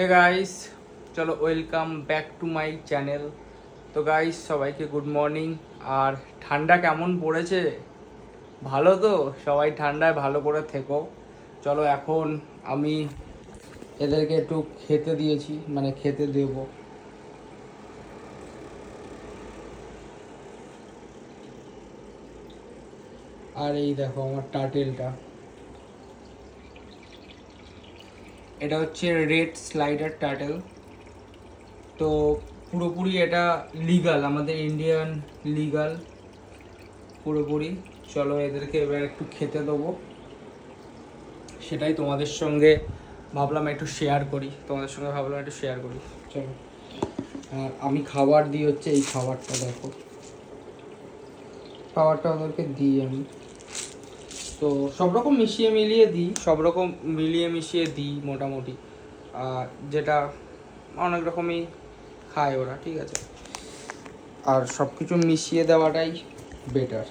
Hey guys, চলো welcome back to my channel. তো guys, সবাইকে গুড মর্নিং। আর ঠান্ডা কেমন পড়েছে? ভালো তো? সবাই ঠান্ডায় ভালো করে থেকো। চলো এখন আমি এদেরকে একটু খেতে দিয়েছি, মানে খেতে দেব। আর এই দেখো আমার টার্টেলটা, এটা হচ্ছে রেড স্লাইডার টার্টেল। তো পুরোপুরি এটা লিগাল, আমাদের ইন্ডিয়ান লিগাল পুরোপুরি। চলো এদেরকে এবার একটু খেতে দেবো, সেটাই তোমাদের সঙ্গে ভাবলাম একটু শেয়ার করি। চলো। আর আমি খাবার দিই হচ্ছে এই খাবারটা, দেখো খাবারটা ওদেরকে দিই আমি। তো সব রকম মিলিয়ে মিশিয়ে দিই মোটামুটি, যেটা অনেক রকমই খায় ওরা, ঠিক আছে। আর সব কিছু মিশিয়ে দেওয়াটাই বেটার।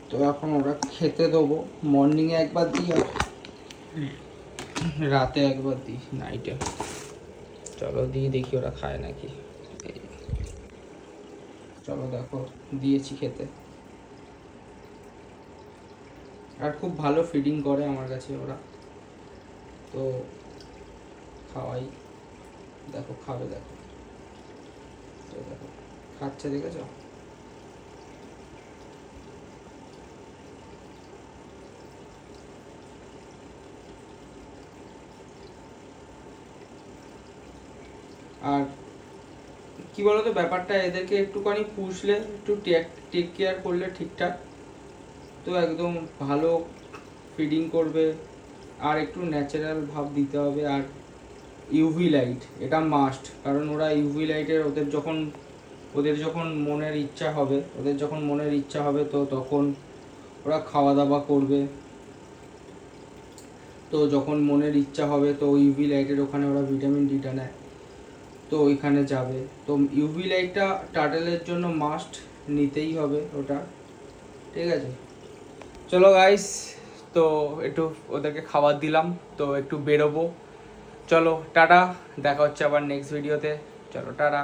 তো এখন ওরা খেতে দেবো। মর্নিংয়ে একবার দিই আর রাতে একবার দিই, নাইটে। চলো দিয়ে দেখি ওরা খায় নাকি। চলো দেখো, দিয়েছি খেতে। আর খুব ভালো ফিডিং করে আমার কাছে ওরা। তো খাওয়াই, দেখো খাবে, দেখো তো দেখো খাচ্ছে, দেখেছো? আর কি বলতো ব্যাপারটা, এদেরকে একটুখানি পুষলে, একটু টেক কেয়ার করলে ঠিকঠাক, তো একদম ভালো ফিডিং করবে। আর একটু ন্যাচারাল ভাব দিতে হবে। আর ইউভি লাইট এটা মাস্ট, কারণ ওরা ইউভি লাইটের ওদের যখন মনের ইচ্ছা হবে তো তখন ওরা খাওয়া দাওয়া করবে। তো যখন মনের ইচ্ছা হবে তো ইউভি লাইটের ওখানে ওরা ভিটামিন ডিটা নেয়, তো ওইখানে যাবে। তো ইউভি লাইটটা টার্টেলের জন্য মাস্ট, নিতেই হবে ওটা, ঠিক আছে। চলো গাইস, তো একটু ওদেরকে খাবার দিলাম, তো একটু বেরোবো। চলো টাটা, দেখা হচ্ছে আবার নেক্সট ভিডিওতে। চলো টাটা।